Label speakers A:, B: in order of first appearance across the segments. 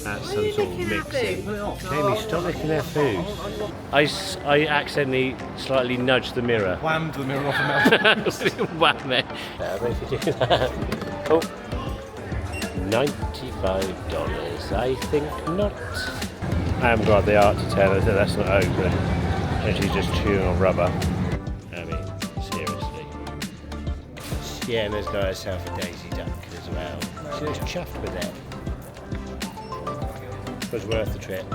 A: That's some sort of mixing. Jamie, stop licking their food. I accidentally slightly nudged the mirror.
B: Whammed the mirror off the mouth.
A: Wham it. If you do that. Oh. $95. I think not. I am glad they are to tell us that that's not open. And she's just chewing on rubber. I mean, seriously. Sienna's got herself a daisy duck as well. She was chuffed with it. It was worth the trip.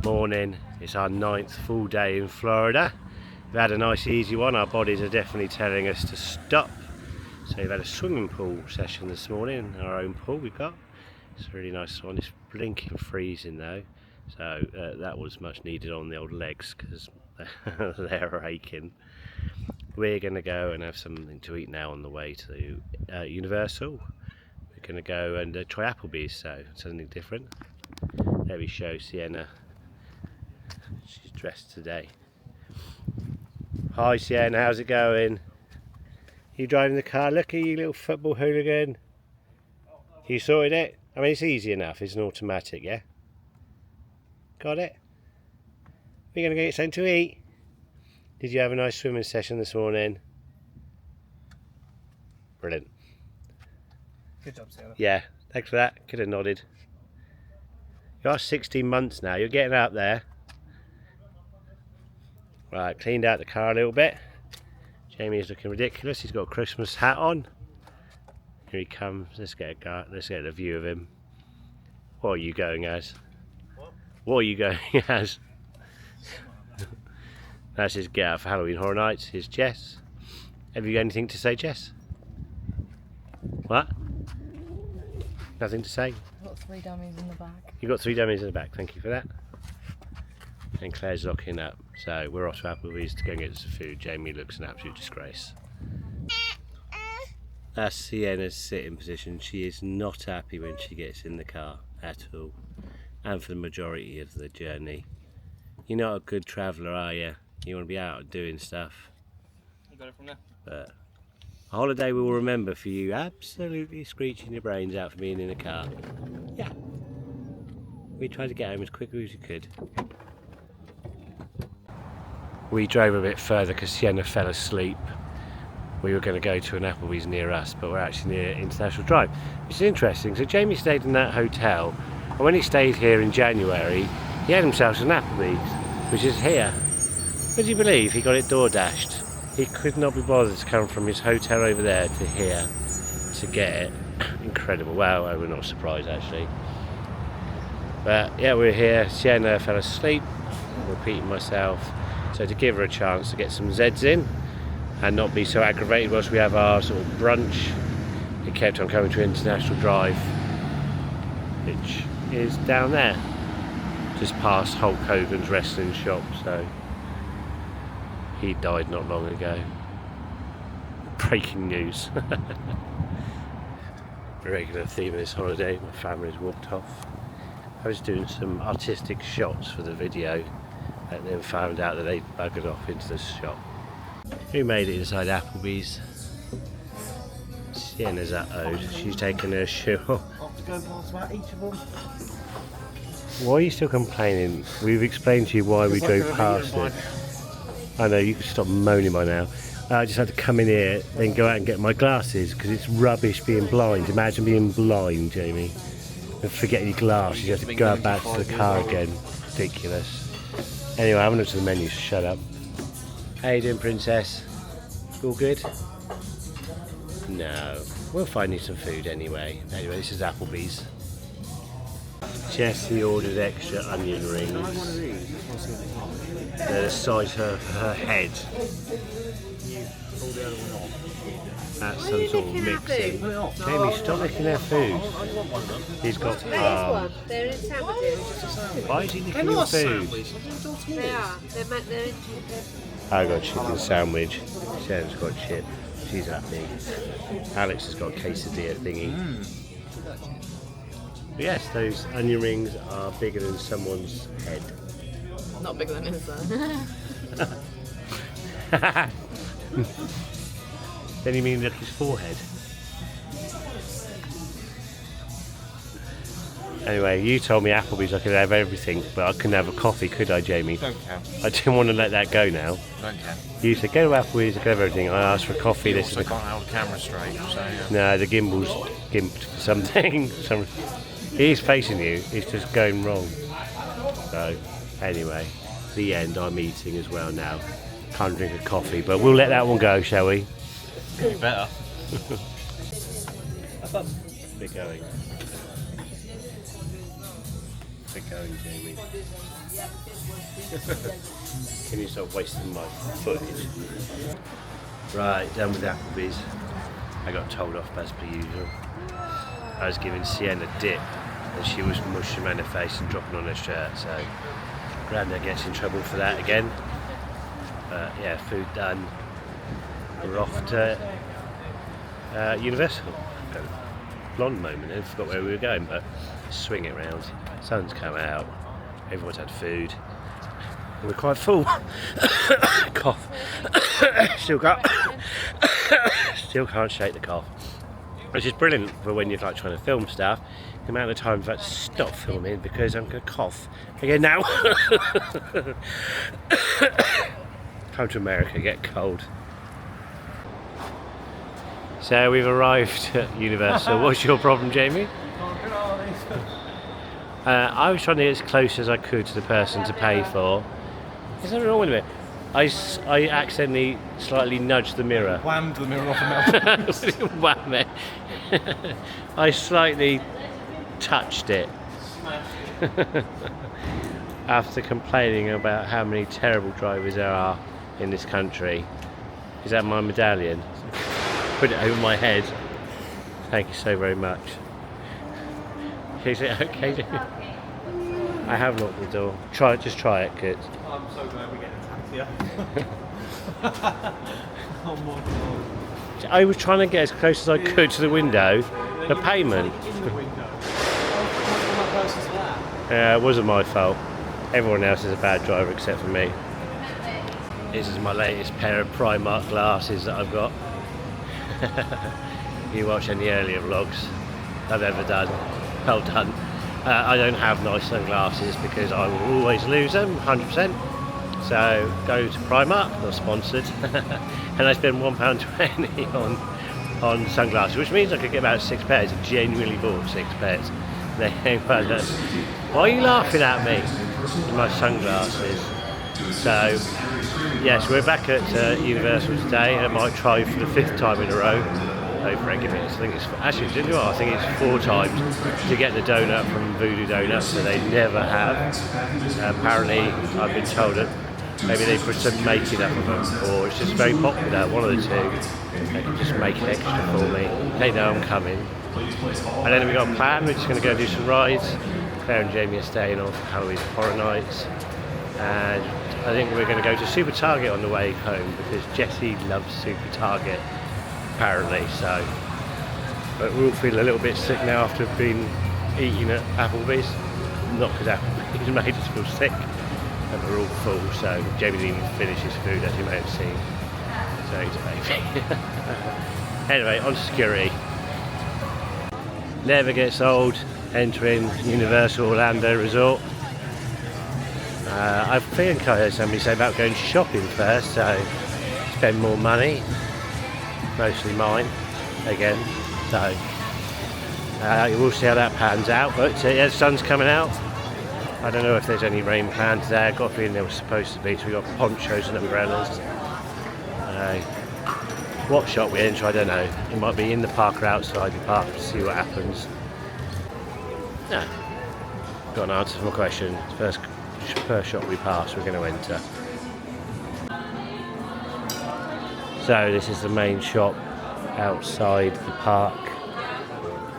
A: Morning, it's our 9th full day in Florida. We've had a nice easy one, our bodies are definitely telling us to stop. So we've had a swimming pool session this morning, our own pool we've got. It's a really nice one, it's blinking freezing though. So that was much needed on the old legs because they're aching. We're going to go and have something to eat now on the way to Universal. We're going to go and try Applebee's, so something different. There we show Sienna. She's dressed today. Hi Sienna, how's it going? You driving the car? Look at you little football hooligan. You sorted it? I mean, it's easy enough. It's an automatic, yeah? Got it? We're going to get something to eat. Did you have a nice swimming session this morning? Brilliant.
B: Good job, Sienna.
A: Yeah, thanks for that. Could have nodded. You are 16 months now. You're getting up there. Right, cleaned out the car a little bit. Jamie is looking ridiculous. He's got a Christmas hat on. Here he comes. Let's get a view of him. What are you going as? What are you going as? That's his get out for Halloween Horror Nights. Here's Jess. Have you got anything to say, Jess? What? Nothing to say?
C: I've got 3 dummies in the back.
A: You've got 3 dummies in the back, thank you for that. And Claire's locking up. So we're off to Applebee's to go and get some food. Jamie looks an absolute disgrace. That's Sienna's sitting position. She is not happy when she gets in the car at all. And for the majority of the journey. You're not a good traveller, are you? You want to be out doing stuff.
B: You got it from there.
A: But a holiday we will remember for you absolutely screeching your brains out for being in a car. Yeah. We tried to get home as quickly as we could. We drove a bit further because Sienna fell asleep. We were going to go to an Applebee's near us, but we're actually near International Drive, which is interesting. So Jamie stayed in that hotel, and when he stayed here in January, he had himself an Applebee's, which is here. Would you believe he got it door dashed? He could not be bothered to come from his hotel over there to here to get it. Incredible. Well, I was not surprised actually. But yeah, we're here. Sienna fell asleep. I'm repeating myself. So to give her a chance to get some Zeds in and not be so aggravated whilst we have our sort of brunch, it kept on coming to International Drive, which is down there, just past Hulk Hogan's wrestling shop. So he died not long ago. Breaking news. A regular theme of this holiday, my family's walked off. I was doing some artistic shots for the video and then found out that they buggered off into the shop. Who made it inside Applebee's? Sienna's at Ode. She's taken her shoe off.
B: After going past about each of them.
A: Why are you still complaining? We've explained to you why we drove past it. I know, you can stop moaning by now. I just had to come in here, then go out and get my glasses because it's rubbish being blind. Imagine being blind, Jamie, and forgetting your glasses. You have to go back to the car again. Ridiculous. Anyway, I haven't looked at the menu, so shut up. How you doing, princess? All good? No. We'll find you some food anyway. Anyway, this is Applebee's. Jessie ordered extra onion rings. They're the size of her head. That's some sort of mixing. Jamie, stop licking their food. He's got
D: They're in sandwiches.
A: Why is he licking your food?
D: They are. They're in.
A: I got a chicken sandwich. Sienna's got chip. She's happy. Alex has got a quesadilla thingy. But yes, those onion rings are bigger than someone's head.
C: Not bigger than his though.
A: Then you mean look his forehead? Anyway, you told me Applebee's I could have everything, but I couldn't have a coffee, could I, Jamie?
B: Don't care.
A: I didn't want to let that go now.
B: Don't care.
A: You said go to Applebee's, I could have everything. I asked for coffee.
B: You
A: This
B: also
A: is
B: can't hold the camera straight, so yeah.
A: no, the gimbal's gimped for something. He's facing you. It's just going wrong. So anyway, the end. I'm eating as well now. Can't drink a coffee, but we'll let that one go, shall we?
B: You better.
A: We're going. We're going, Jamie. Can you stop wasting my footage? Right, done with Applebee's. I got told off as per usual. I was giving Sienna dip and she was mushing around her face and dropping on her shirt, so Grandad gets in trouble for that again. But yeah, food done. We're off to Universal. Got a blonde moment then, forgot where we were going, but swing it round. Sun's come out, everyone's had food. We're quite full. Cough. Still can't shake the cough. Which is brilliant for when you're like trying to film stuff. The amount of time I've had to stop filming because I'm going to cough again now. Come to America, get cold. So we've arrived at Universal. What's your problem, Jamie? I was trying to get as close as I could to the person to pay for. There's nothing wrong with it. I accidentally slightly nudged the mirror.
B: Whammed the mirror off the mouth.
A: Wham it. I slightly touched it. After complaining about how many terrible drivers there are in this country. Is that my medallion? Put it over my head. Thank you so very much. Is it okay? I have locked the door. Just try it, Kurt.
B: I'm so glad we're getting a taxi. Oh my god.
A: I was trying to get as close as I could to the window. The payment.
B: In the window. Oh, my person's that.
A: Yeah, it wasn't my fault. Everyone else is a bad driver except for me. This is my latest pair of Primark glasses that I've got. You watch any earlier vlogs I've ever done. Well done. I don't have nice sunglasses because I will always lose them, 100%. So go to Primark, not sponsored, and I spend £1.20 on sunglasses, which means I could get about 6 pairs. I genuinely bought 6 pairs. Why are you laughing at me? My sunglasses. So yes, we're back at Universal today, and I might try for the 5th time in a row. Over it, I think it's actually, do you know what? I think it's 4 times to get the donut from Voodoo Donuts that they never have. Apparently, I've been told that maybe they put some making up of them, or it's just very popular. One of the two. They can just make it extra for me. They know I'm coming. And then we got a plan. We're just going to go do some rides. Claire and Jamie are staying on for Halloween Horror Nights, and I think we're going to go to Super Target on the way home because Jessie loves Super Target. Apparently, so. But we all feel a little bit sick now after being eating at Applebee's. Not because Applebee's made us feel sick, and we're all full, so Jamie didn't even finish his food, as you may have seen. So he's a baby. Anyway, on to security. Never gets old entering Universal Orlando Resort. I think I heard somebody say about going shopping first, so spend more money. Mostly mine again, so we'll see how that pans out. But yeah, the sun's coming out. I don't know if there's any rain planned today. I got a feeling there was supposed to be, so we got ponchos and umbrellas. What shop we enter, I don't know. It might be in the park or outside the park to see what happens. No. Got an answer for my question. First shop we pass, we're going to enter. So this is the main shop outside the park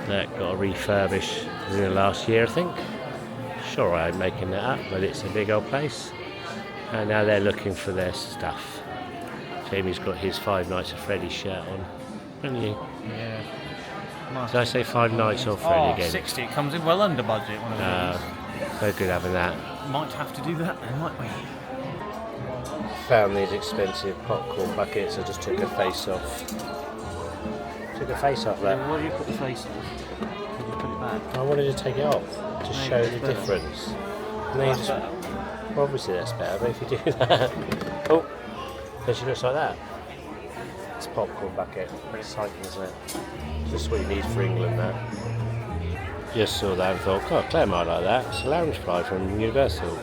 A: that got refurbished in the last year, I think. Sure, I'm making that up, but it's a big old place. And now they're looking for their stuff. Jamie's got his Five Nights at Freddy's shirt on, haven't you?
B: Yeah.
A: Did I say Five Nights or Freddy again?
B: 60. It comes in well under budget. One of those.
A: So good having that.
B: Might have to do that then, might we?
A: Found these expensive popcorn buckets. I just took a face off. Took the face off that.
B: Why do you put the face on? Can you put it back?
A: I wanted to take it off to show the difference. And then you just, well, obviously that's better, but if you do that, oh, then she looks like that. It's a popcorn bucket. Pretty exciting, isn't it? Just what you need for England, that. Just saw that and thought, God, Claire might like that. It's a lounge fly from Universal.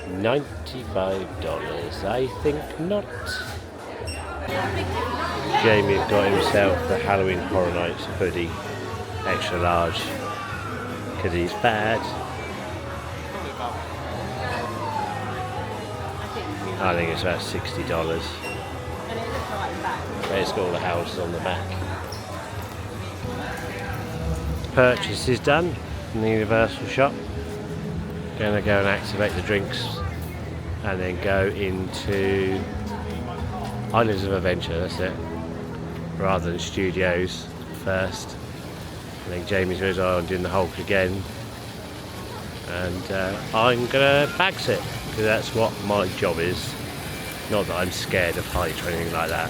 A: $95. I think not. Jamie got himself the Halloween Horror Nights hoodie, extra large, because he's bad. I think it's about $60. It's got all the houses on the back. Purchase is done in the Universal shop. Gonna go and activate the drinks and then go into Islands of Adventure, that's it, rather than Studios first. I think Jamie's goes on doing the Hulk again, and I'm gonna bags it because that's what my job is. Not that I'm scared of heights or anything like that.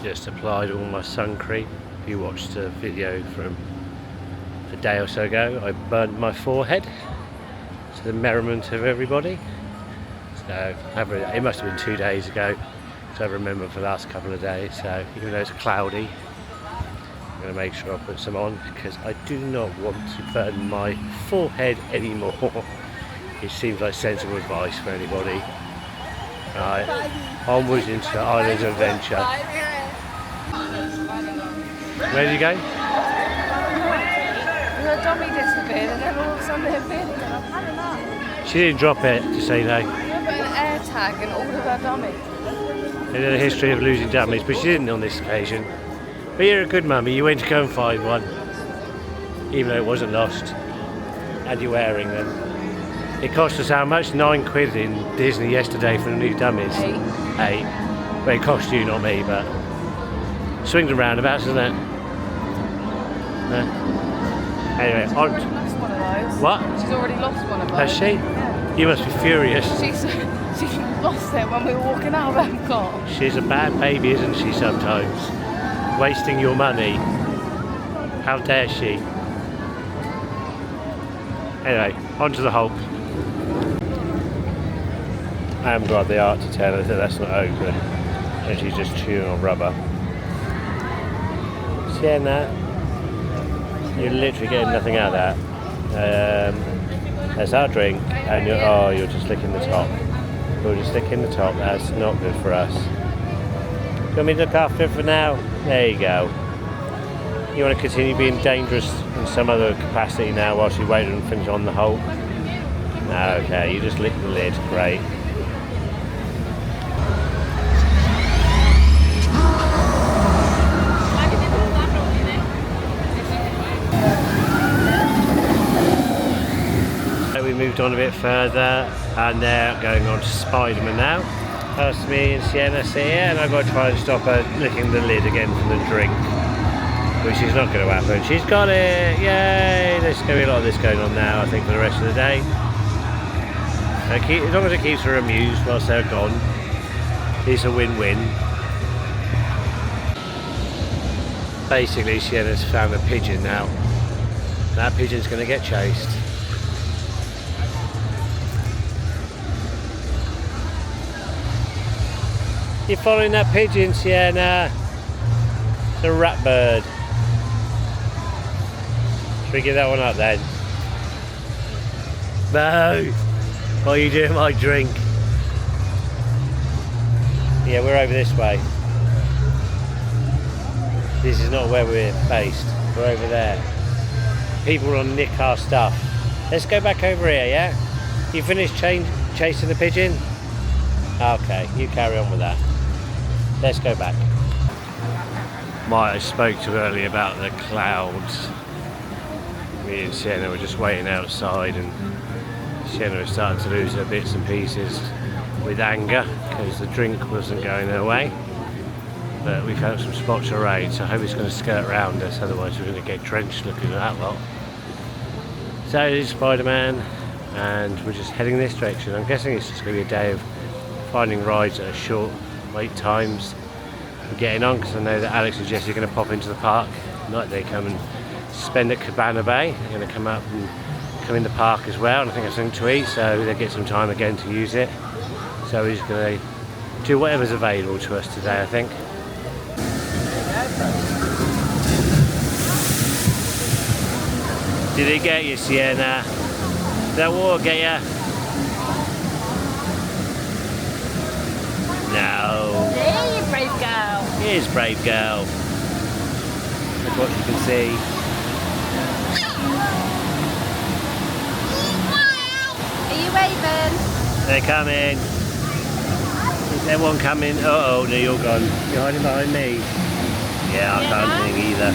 A: Just applied all my sun cream. If you watched a video from a day or so ago, I burnt my forehead to the merriment of everybody. So it must have been 2 days ago, so I remember for the last couple of days. So even though it's cloudy, I'm going to make sure I put some on because I do not want to burn my forehead anymore. It seems like sensible advice for anybody. Right, onwards into Islands of Adventure. Where did you go?
C: The dummy disappeared and then all of a sudden it appeared again. I've had enough.
A: She didn't drop it to say no.
C: We put an air tag in all of our dummies.
A: They had a history of losing dummies, but she didn't on this occasion. But you're a good mummy, you went to go and find one, even though it wasn't lost, and you're wearing them. It cost us how much? £9 in Disney yesterday for the new dummies. Eight. But it cost you, not me, but swings and roundabouts, isn't it? Anyway,
C: She's already lost one of those.
A: What?
C: She's already lost one of those.
A: Has she?
C: Yeah.
A: You must be furious.
C: She lost it when we were walking out of Epcot.
A: She's a bad baby, isn't she, sometimes? Wasting your money. How dare she? Anyway, on to the Hulk. I haven't got the art to tell her that that's not open. And she's just chewing on rubber. Sienna, you're literally getting nothing out of that. That's our drink, and you're just licking the top. You're just licking the top. That's not good for us. Do you want me to look after it for now? There you go. You want to continue being dangerous in some other capacity now whilst you wait and finish on the Hulk? Okay, you just lick the lid. Great. We moved on a bit further and they're going on to Spiderman now. Past me and Sienna sit here and I've got to try and stop her licking the lid again from the drink, which is not going to happen. She's got it! Yay! There's going to be a lot of this going on now, I think, for the rest of the day. As long as it keeps her amused whilst they're gone, it's a win-win. Basically, Sienna's found a pigeon now. That pigeon's going to get chased. You're following that pigeon, Sienna. It's a rat bird. Should we give that one up then? No! What are you doing my drink? Yeah, we're over this way. This is not where we're based. We're over there. People want to nick our stuff. Let's go back over here, yeah? You finished chasing the pigeon? Okay, you carry on with that. Let's go back. Maya spoke to earlier about the clouds. Me and Sienna were just waiting outside, and Sienna was starting to lose her bits and pieces with anger because the drink wasn't going her way. But we found some spots of rain, so I hope it's going to skirt around us, otherwise we're going to get drenched looking at that lot. So it is Spiderman, and we're just heading this direction. I'm guessing it's just going to be a day of finding rides at short wait times and getting on, because I know that Alex and Jesse are going to pop into the park. Night they come and spend at Cabana Bay. They're going to come up and come in the park as well, and I think there's something to eat, so they'll get some time again to use it. So we're just going to do whatever's available to us today, I think. Did it get you, Sienna? Did that water get you? No.
C: There you brave girl.
A: Here's brave girl. That's what you can see.
C: Are you waving?
A: They're coming. Is everyone coming? Uh oh, no, you're gone. You're hiding behind me. Yeah, I can't think either.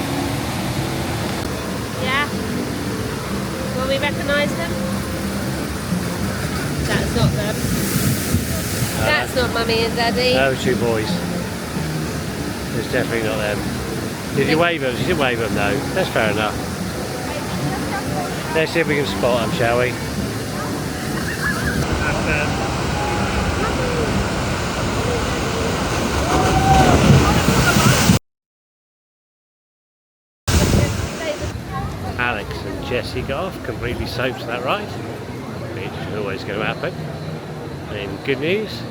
D: Yeah. Will we recognise them? That's not them. That's not Mummy and Daddy.
A: No, two boys. It's definitely not them. Did you wave them? You didn't wave them, though. That's fair enough. Let's see if we can spot them, shall we? Alex and Jesse got off completely soaked to that ride, which is always going to happen. And good news,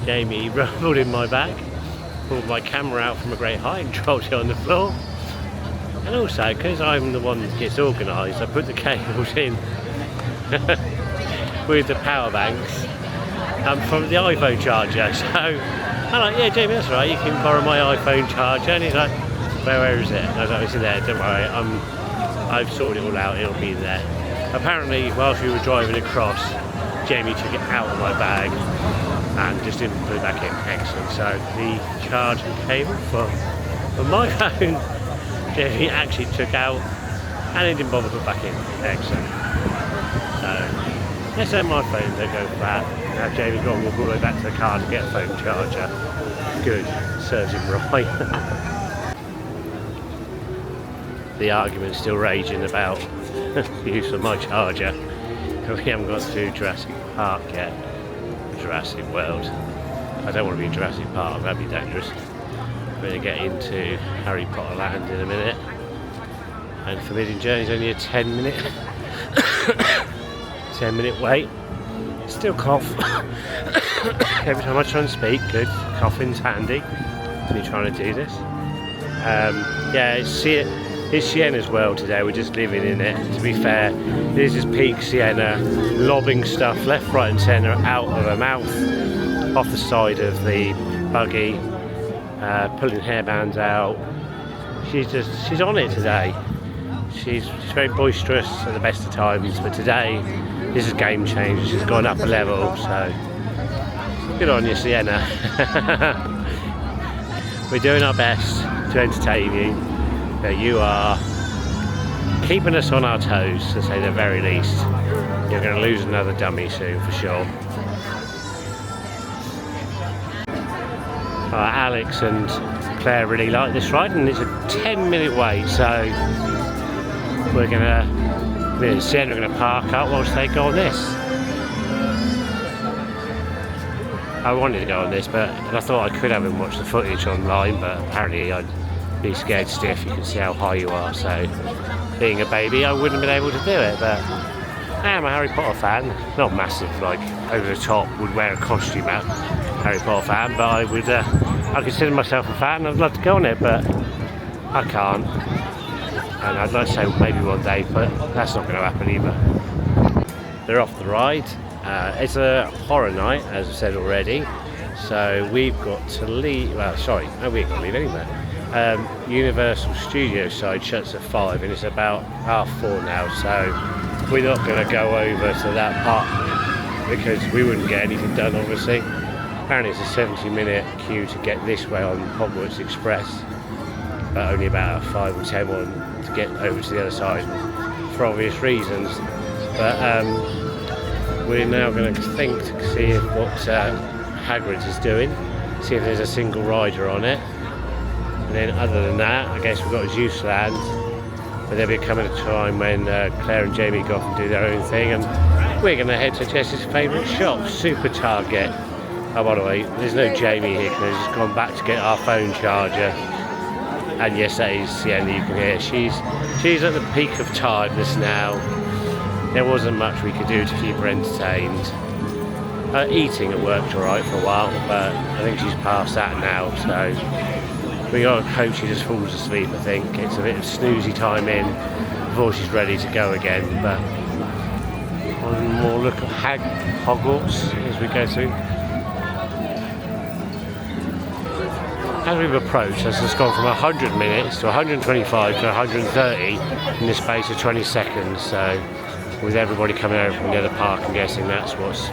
A: Jamie rumbled in my bag, pulled my camera out from a great height and dropped it on the floor. And also, because I'm the one that gets organised, I put the cables in with the power banks from the iPhone charger. So I'm like, yeah, Jamie, that's right, you can borrow my iPhone charger. And he's like, where is it? And I was like, it's in there, don't worry, I've sorted it all out, it'll be there. Apparently, whilst we were driving across, Jamie took it out of my bag and just didn't put it back in. Excellent. So the charging cable for my phone, Jamie actually took out and he didn't bother to put back in. Excellent. So let's let my phone go flat. Now Jamie's got to walk all the way back to the car to get a phone charger. Good. Serves him right. The argument's still raging about the use of my charger. We haven't got to Jurassic Park yet. Jurassic World. I don't want to be in Jurassic Park, that'd be dangerous. We're going to get into Harry Potter Land in a minute. And Forbidden Journey is only a 10-minute 10-minute wait. Still cough. Every time I try and speak, good. Coughing's handy when you're trying to do this. Yeah, it's Sienna's world today, we're just living in it. To be fair, this is peak Sienna, lobbing stuff left, right and centre out of her mouth, off the side of the buggy, pulling hairbands out. She's on it today. She's very boisterous at the best of times, but today, this is game changer. She's gone up a level, so good on you, Sienna. We're doing our best to entertain you. But you are keeping us on our toes, to say the very least. You're going to lose another dummy soon, for sure. Alex and Claire really like this ride, and it's a 10-minute wait, so we're going to, me and Sienna are going to park up whilst they go on this. I wanted to go on this, and I thought I could have him watch the footage online, but apparently be scared stiff. You can see how high you are, so being a baby I wouldn't have been able to do it, but I am a Harry Potter fan. Not massive, like over the top, would wear a costume out Harry Potter fan, but I would, I consider myself a fan. I'd love to go on it, but I can't. And I'd like to say maybe one day, but that's not going to happen either. They're off the ride. It's a horror night, as I said already. So we've got to leave, well sorry, no, we ain't got to leave anywhere. Universal Studios side shuts at 5 and it's about 4:30 now, so we're not going to go over to that part because we wouldn't get anything done, obviously. Apparently it's a 70-minute queue to get this way on Hogwarts Express, but only about 5 or 10 on to get over to the other side for obvious reasons. But we're now going to think to see if what Hagrid's is doing, see if there's a single rider on it, and then other than that I guess we've got Seuss Land, but there'll be coming a time when Claire and Jamie go off and do their own thing, and we're going to head to Jess's favourite shop, Super Target. Oh, by the way, there's no Jamie here because she's gone back to get our phone charger, and yes, that is Sienna, you can hear she's at the peak of tiredness now. There wasn't much we could do to keep her entertained. Eating it worked alright for a while, but I think she's past that now, so we gotta hope she just falls asleep. I think it's a bit of snoozy time in before she's ready to go again. But one more look at Hogwarts as we go through. As we've approached, it's just gone from 100 minutes to 125 to 130 in the space of 20 seconds, so with everybody coming over from the other park, I'm guessing that's what's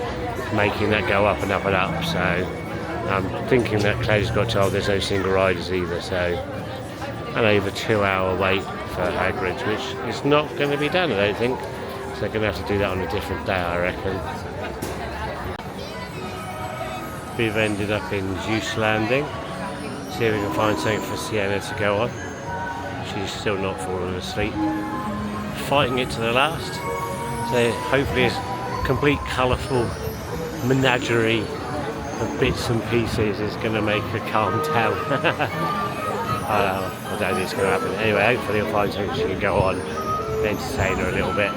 A: making that go up and up and up. So I'm thinking that Claire's got told there's no single riders either, so an over 2-hour wait for Hagrid's, which is not going to be done, I don't think. So they're going to have to do that on a different day, I reckon. We've ended up in Seuss Landing. See if we can find something for Sienna to go on. She's still not fallen asleep. Fighting it to the last. So hopefully it's complete colourful menagerie of bits and pieces is going to make her calm down. I don't think it's going to happen. Anyway, hopefully I'll find something she can go on and entertain her a little bit.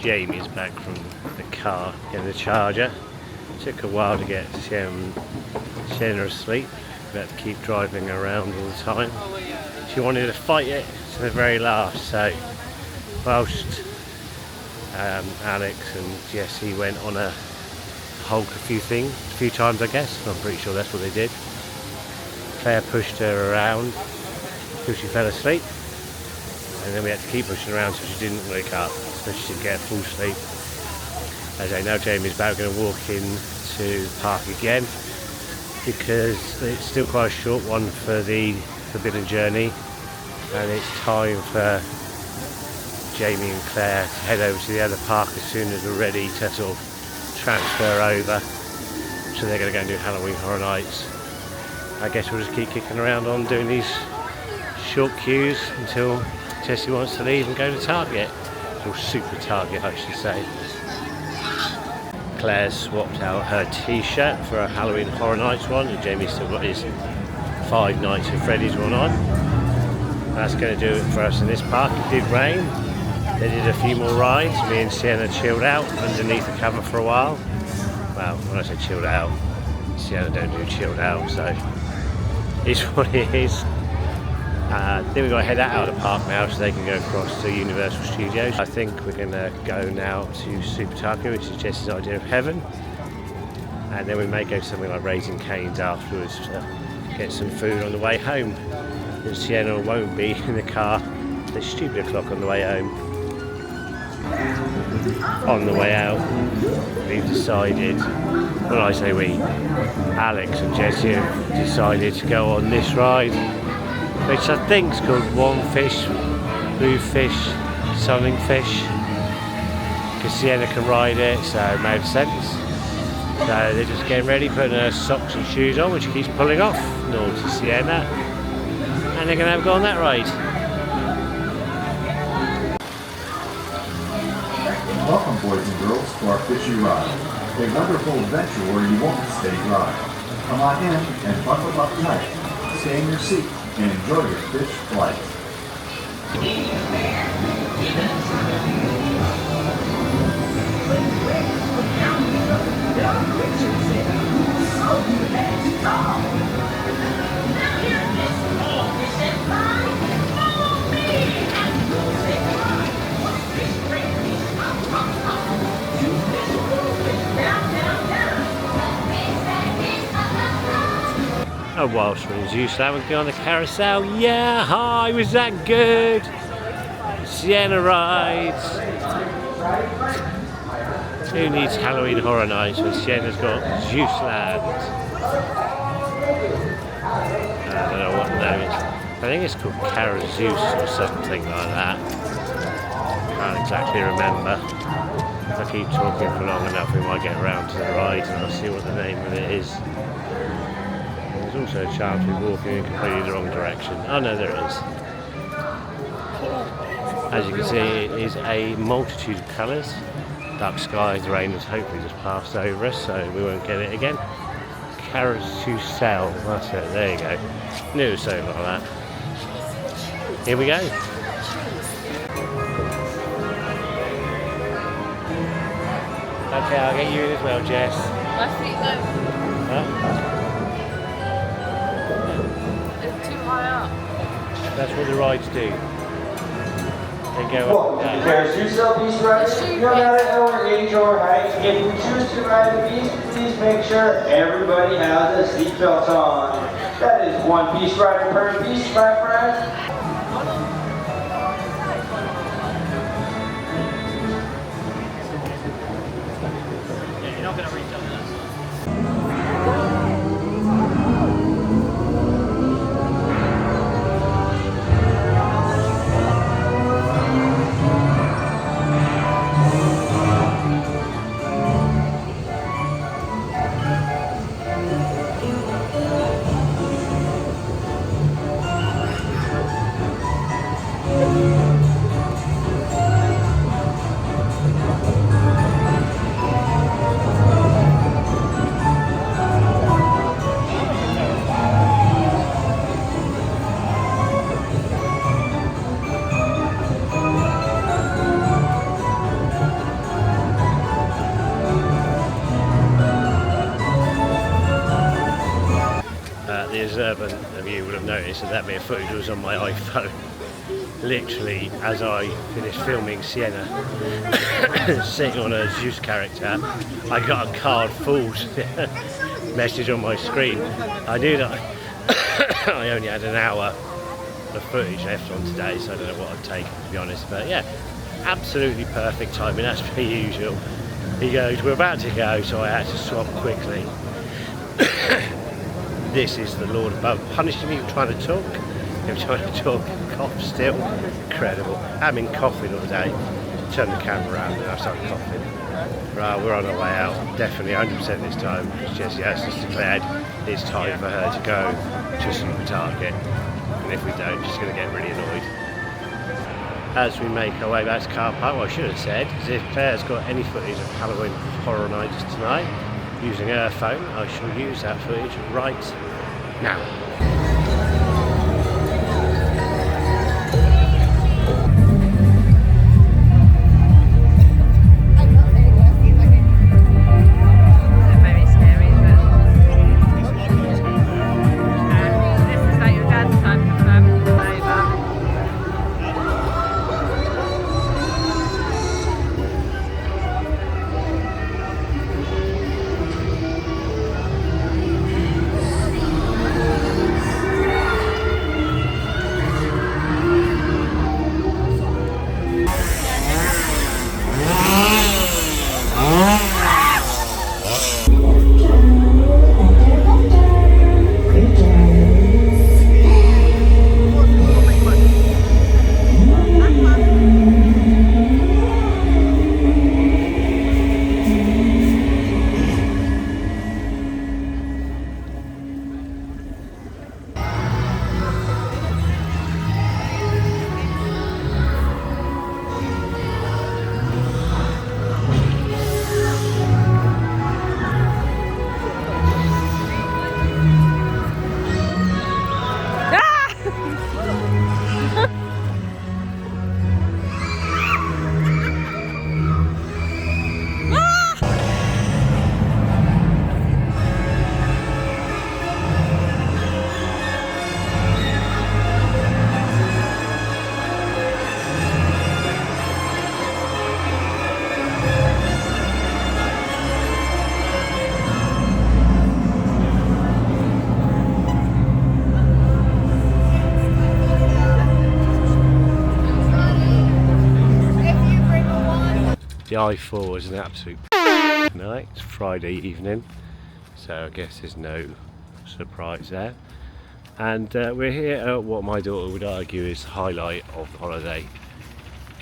A: Jamie's back from the car getting the charger. Took a while to get Sienna asleep. We had to keep driving around all the time. She wanted to fight it to the very last, so whilst Alex and Jessie went on a Hulk a few times I guess, I'm pretty sure that's what they did. Claire pushed her around till she fell asleep, and then we had to keep pushing around so she didn't wake up, so she didn't get full sleep. As I know, Jamie's about going to walk in to the park again because it's still quite a short one for the Forbidden Journey, and it's time for Jamie and Claire to head over to the other park as soon as we're ready to sort of transfer over. So they're going to go and do Halloween Horror Nights. I guess we'll just keep kicking around on doing these short queues until Jessie wants to leave and go to Target, or Super Target I should say. Claire swapped out her t-shirt for a Halloween Horror Nights one, and Jamie's still got his 5 Nights at Freddy's one on. That's going to do it for us in this park. It did rain. They did a few more rides. Me and Sienna chilled out underneath the cover for a while. Well, when I say chilled out, Sienna don't do chilled out, so it's what it is. Then we've got to head out of the park now so they can go across to Universal Studios. I think we're going to go now to Super Target, which is Jess's idea of heaven. And then we may go somewhere like Raising Cane's afterwards to get some food on the way home. And Sienna won't be in the car. It's stupid o'clock on the way home. On the way out, we've decided, when I say we, Alex and Jessie have decided to go on this ride. which I think is called One Fish, Blue Fish, Sunning Fish, because Sienna can ride it, so it made sense. So they're just getting ready, putting her socks and shoes on, which she keeps pulling off. Naughty Sienna. And they're going to have a go on that ride.
E: Welcome, boys and girls, to our fishy ride. A wonderful adventure where you won't stay dry. Come on in and buckle up tight. Stay in your seat and enjoy your fish flight.
A: Oh, whilst we're in Seuss, we can go on the carousel. Yeah, hi, was that good? Sienna rides. Who needs Halloween Horror Nights when Sienna's got Seuss Land? I don't know what the name is. I think it's called Zeus or something like that. Can't exactly remember. If I keep talking for long enough, we might get around to the ride and I'll see what the name of it is. There's also a chance we're walking in completely the wrong direction. Oh no, there it is. As you can see, it is a multitude of colours. Dark skies, the rain has hopefully just passed over us, so we won't get it again. Carousel, that's it, there you go. Knew it was something like that. Here we go. Okay, I'll get you in as well, Jess.
C: My feet though,
A: Huh?
C: it's too high up.
A: That's what the rides do. They go
F: Well,
A: up and down.
F: there's yourself beast rider, no matter our age or height. If you choose to ride the beast, please make sure everybody has a seatbelt on. That is one beast rider per beast, my friend.
B: You're not going to reach on that.
A: The observant of you would have noticed that bit of footage was on my iPhone. Literally, as I finished filming Sienna sitting on a Seuss character, I got a card full message on my screen. I knew that I only had an hour of footage left on today, so I don't know what I've taken, to be honest. But yeah, absolutely perfect timing as per usual. He goes, "We're about to go," so I had to swap quickly. This is the Lord above punishing me for trying to talk. I'm trying to talk, cough still. Incredible. I've been coughing all day. Turn the camera around and I started coughing. Right, we're on our way out. Definitely 100% this time. Jessie has just declared it's time for her to go to Supermarket. And if we don't, she's going to get really annoyed. As we make our way back to car park, what I should have said is if Claire's got any footage of Halloween Horror Nights tonight, using her phone, I shall use that footage right now.
C: Very scary, but this is like your dad's time over.
A: I4 is an absolute night. It's Friday evening, so I guess there's no surprise there. And we're here at what my daughter would argue is the highlight of the holiday.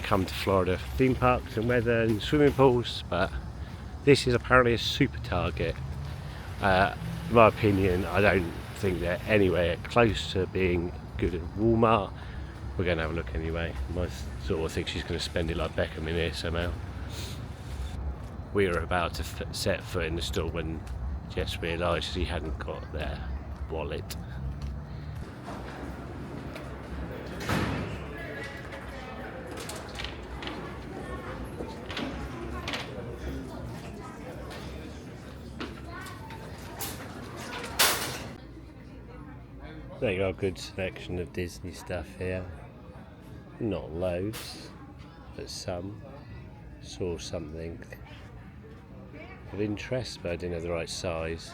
A: Come to Florida for theme parks and weather and swimming pools, but this is apparently a super Target. In my opinion, I don't think they're anywhere close to being good at Walmart. We're going to have a look anyway. My daughter thinks she's going to spend it like Beckham in here somehow. We were about to set foot in the store when Jess realised she hadn't got their wallet. They got a good selection of Disney stuff here. Not loads, but some. Saw something of interest, but I didn't have the right size.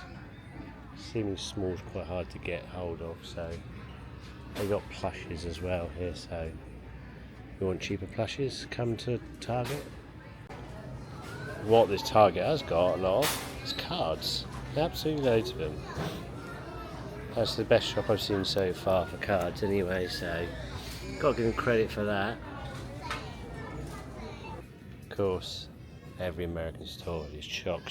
A: Seeming small is quite hard to get hold of, so they got plushes as well here. So if you want cheaper plushes, come to Target. What this Target has got a lot of is cards. Absolutely loads of them. That's the best shop I've seen so far for cards anyway, so got to give them credit for that. Of course, every American store is chock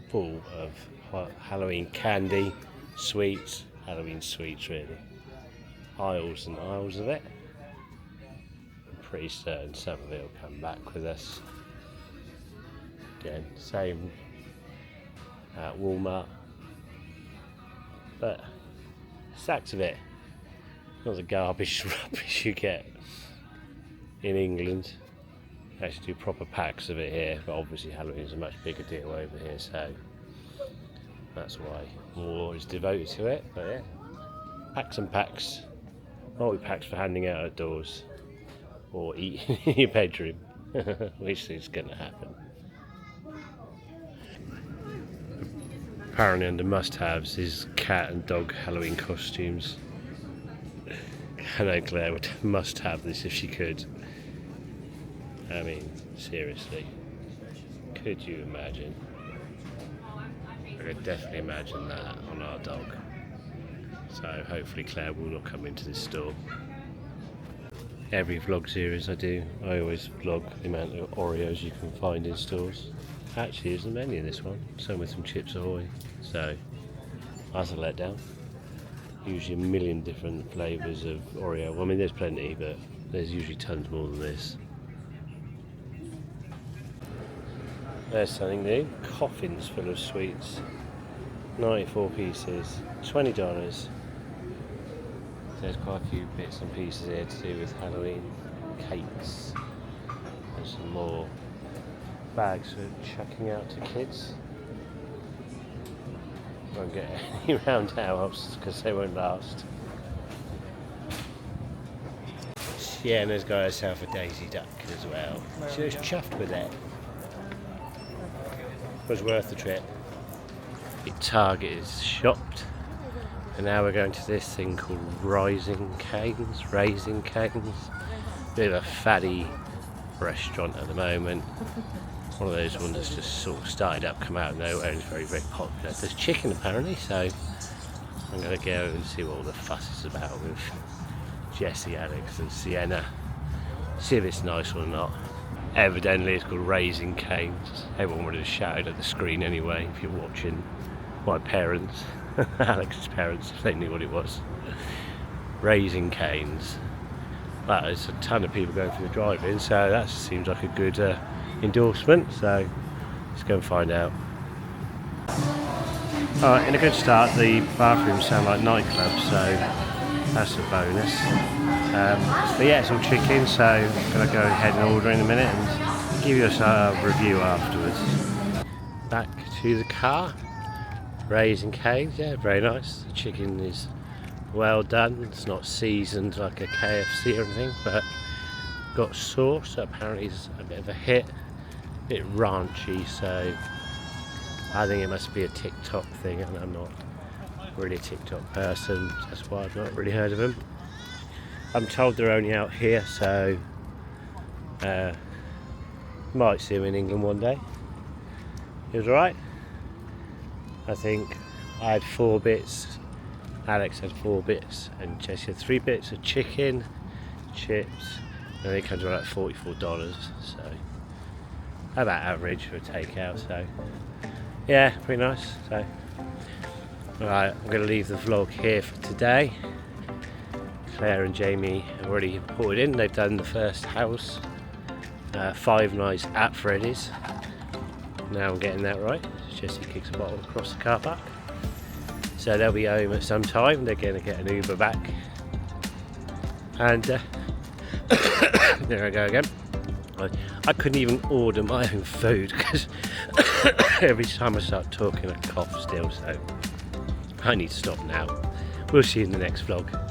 A: full of Halloween candy, sweets, Halloween sweets really. Aisles and aisles of it. I'm pretty certain some of it will come back with us. Again, same at Walmart. But sacks of it, not the garbage rubbish you get in England. They actually do proper packs of it here, but obviously Halloween is a much bigger deal over here, so that's why more is devoted to it. But yeah, packs and packs, multi-packs for handing out outdoors or eating in your bedroom, which is going to happen. Apparently under must-haves is cat and dog Halloween costumes. I know Claire would must have this if she could. I mean, seriously, could you imagine? I could definitely imagine that on our dog. So hopefully Claire will not come into this store. Every vlog series I do, I always vlog the amount of Oreos you can find in stores. Actually, isn't many in this one. Some with some Chips Ahoy. So that's a letdown. Usually a million different flavours of Oreo. Well, I mean, there's plenty, but there's usually tons more than this. There's something new. Coffins full of sweets. 94 pieces. $20. There's quite a few bits and pieces here to do with Halloween. Cakes. And some more bags for chucking out to kids. Won't get any round towels because they won't last. Sienna's got herself a daisy duck as well. She was chuffed with it. Was worth the trip. The Target is shopped, and now we're going to this thing called Raising Cane's. Bit of a faddy restaurant at the moment. One of those ones that's just sort of started up, come out of nowhere, and is very, very popular. There's chicken apparently, so I'm going to go and see what all the fuss is about with Jessie, Alex and Sienna. See if it's nice or not. Evidently it's called Raising Cane's. Everyone would have shouted at the screen anyway if you're watching. My parents, Alex's parents, if they knew what it was. Raising Cane's. Well, there's a ton of people going through the drive-in, so that seems like a good endorsement, so let's go and find out. Alright, in a good start, the bathrooms sound like nightclubs, so that's a bonus. But yeah, it's all chicken, so I'm going to go ahead and order in a minute and give you a review afterwards. Back to the car. Raising Cane's, yeah, very nice. The chicken is well done. It's not seasoned like a KFC or anything, but got sauce that apparently is a bit of a hit. A bit ranchy, so I think it must be a TikTok thing, and I'm not really a TikTok person, that's why I've not really heard of them. I'm told they're only out here, so Might see him in England one day. He was alright. I think I had 4 bits, Alex had 4 bits, and Jesse had 3 bits of chicken, chips, and it comes to like $44, so about average for a takeout. So yeah, pretty nice. So alright, I'm going to leave the vlog here for today. Claire and Jamie have already reported in. They've done the first house, Five Nights at Freddy's. Now I'm getting that right. Jesse kicks a bottle across the car park. So they'll be home at some time. They're going to get an Uber back. And there I go again. I couldn't even order my own food because every time I start talking I cough still. So I need to stop now. We'll see you in the next vlog.